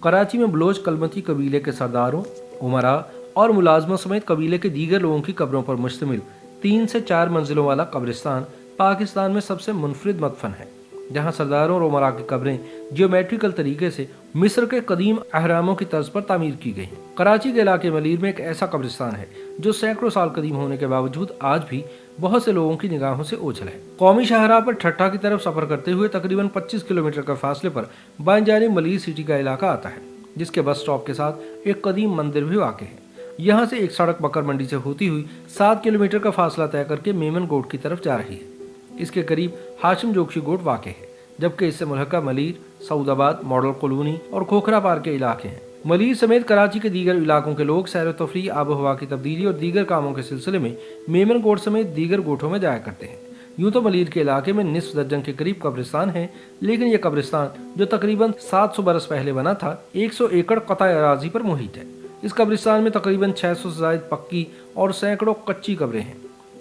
कराची में बलोच कलमती कबीले के सरदारों, उमरा और मुलाजमों समेत कबीले के दीगर लोगों की कब्रों पर मुश्तमिल 3 से 4 मंजिलों वाला कब्रिस्तान पाकिस्तान में सबसे मुनफरिद मदफन है, जहाँ सरदारों और उमरा की कब्रें जियोमेट्रिकल तरीके से मिस्र के कदीम अहरामों की तर्ज पर तामीर की गई हैं। कराची के इलाके मलीर में एक ऐसा कब्रिस्तान है जो सैकड़ों साल कदीम होने के बावजूद आज भी बहुत से लोगों की निगाहों से ओझल है। कौमी शाहराह पर ठट्ठा की तरफ सफर करते हुए तकरीबन 25 किलोमीटर के फासले पर बाएं जानिब मलीर सिटी का इलाका आता है, जिसके बस स्टॉप के साथ एक कदीम मंदिर भी वाक़ है। यहाँ से एक सड़क बकर मंडी से होती हुई 7 किलोमीटर का फासला तय करके मेमन गोट की तरफ जा रही है। इसके करीब हाशिम जोशी गोट वाक़ है, जबकि इससे मुल्हका मलीर, सऊदाबाद, मॉडल कॉलोनी और खोखरा पार्क के इलाके हैं। मलीर समेत कराची के दीगर इलाकों के लोग सैर तफरी, आबो हवा की तब्दीली और दीगर कामों के सिलसिले में मेमन गोट समेत दीगर गोठों में जाया करते हैं। यूँ तो मलीर के इलाके में निस्फ दर्जन के करीब कब्रिस्तान हैं, लेकिन यह कब्रिस्तान जो तकरीबन 700 बरस पहले बना था, 100 एकड़ कता अराजी पर मुहित है। इस कब्रिस्तान में तकरीबन 600 से ज़ायद पक्की और सैकड़ों कच्ची कब्रें हैं।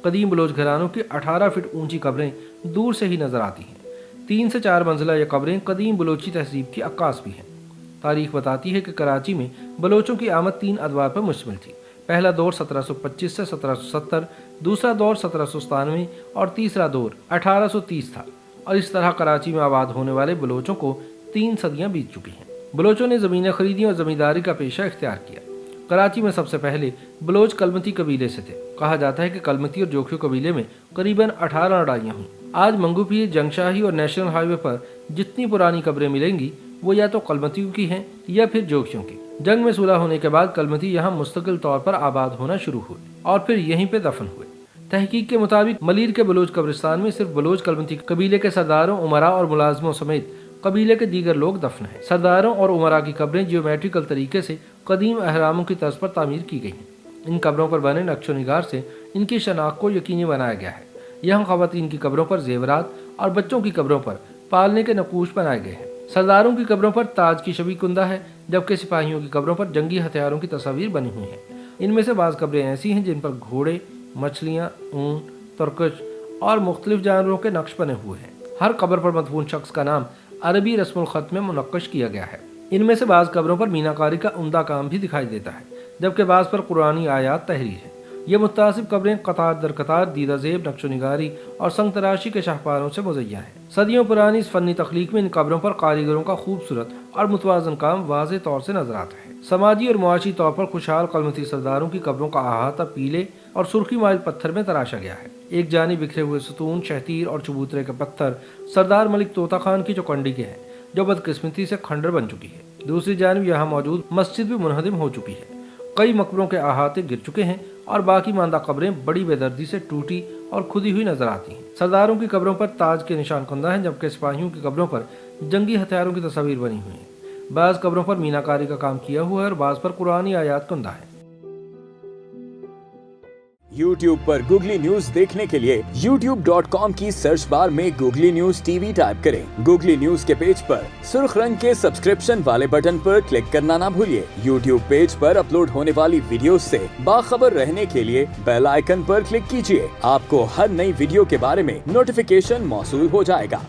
कदीम बलोच घरानों की 18 फीट ऊंची कब्रें दूर से ही नजर आती हैं। 3 से 4 मंजिला ये कब्रें कदीम बलोची तहजीब की अक्कास भी हैं। तारीख बताती है कि कराची में बलोचों की आमद 3 अदवार पर मुश्तमिल थी। पहला दौर 1725 से 1770, दूसरा दौर 1797 और तीसरा दौर 1830 था। और इस तरह कराची में आबाद होने वाले बलोचों को 3 सदियां बीत चुकी हैं। बलोचों ने ज़मीनें खरीदी और ज़मींदारी का पेशा इख्तियार किया। कराची में सबसे पहले बलोच कलमती कबीले से थे। कहा जाता है कि कलमती और जोखियो कबीले में करीबन 18 लड़ाइयाँ हुई। आज मंगूपीर, जंगशाही और नेशनल हाईवे पर जितनी पुरानी कब्रें मिलेंगी वो या तो कलमतियों की हैं या फिर जोखियों की। जंग में सुलह होने के बाद कलमती यहाँ मुस्तकिल तौर पर आबाद होना शुरू हुए और फिर यहीं पे दफन हुए। तहकीक के मुताबिक मलीर के बलोच कब्रिस्तान में सिर्फ बलोच कलमती कबीले के सरदारों, उमरा और मुलाजमों समेत कबीले के दीगर लोग दफन हैं। सरदारों और उमरा की कब्रें जियोमेट्रिकल तरीके से कदीम अहरामों की तर्ज पर तामीर की गई हैं। इन कब्रों पर बने नक्शो निगार से इनकी शनाख्त को यकीनी बनाया गया है। यहाँ ख़वातीन की कब्रों पर जेवरात और बच्चों की कब्रों पर पालने के नकूश बनाए गए हैं। सरदारों की कब्रों पर ताज की शबी कुंदा है, जबकि सिपाहियों की कब्रों पर जंगी हथियारों की तस्वीर बनी हुई हैं। इनमें से बाज़ कब्रें ऐसी हैं जिन पर घोड़े, मछलियाँ, ऊँट, तुर्कश और मुख्तलिफ जानवरों के नक्श बने हुए हैं। हर कब्र पर मदफून शख्स का नाम अरबी रस्मुल ख़त में मुनक्कश किया गया है। इनमें से बाज़ कब्रों पर मीनाकारी का उम्दा काम भी दिखाई देता है, जबकि बाज़ पर कुरानी आयात तहरीर है। ये मुतासिब कब्रें कतार दर कतार दीदा ज़ेब, नक्शो निगारी और संग तराशी के शाहपारों से मुज़य्या हैं। सदियों पुरानी इस फ़नी तख्लीक में इन कब्रों पर कारीगरों का खूबसूरत और मुतवाज़न काम वाज़े तौर से नजर आता है। समाजी और मुआशी तौर पर खुशहाल कलमती सरदारों की कब्रों का अहाता पीले और सुर्खी माइल पत्थर में तराशा गया है। एक जानी बिखरे हुए सतून, शहतीर और चबूतरे के पत्थर सरदार मलिक तोता खान की चौकंडी के हैं, जो बदकिस्मती से खंडर बन चुकी है। दूसरी जानिब यहाँ मौजूद मस्जिद भी मुनहदिम हो चुकी है। कई मकबरों के अहाते गिर चुके हैं और बाकी मांदा कब्रें बड़ी बेदर्दी से टूटी और खुदी हुई नजर आती हैं। सरदारों की कब्रों पर ताज के निशान कुंदा हैं, जबकि सिपाहियों की कब्रों पर जंगी हथियारों की तस्वीर बनी हुई हैं। बाज़ कब्रों पर मीनाकारी का काम किया हुआ है और बाज़ पर कुरानी आयात कुंदा है। YouTube पर गूगली न्यूज देखने के लिए youtube.com की सर्च बार में गूगली न्यूज टीवी टाइप करें। गूगली न्यूज के पेज पर सुर्ख रंग के सब्सक्रिप्शन वाले बटन पर क्लिक करना ना भूलिए। YouTube पेज पर अपलोड होने वाली वीडियोस से बाखबर रहने के लिए बेल आइकन पर क्लिक कीजिए। आपको हर नई वीडियो के बारे में नोटिफिकेशन मौसूल हो जाएगा।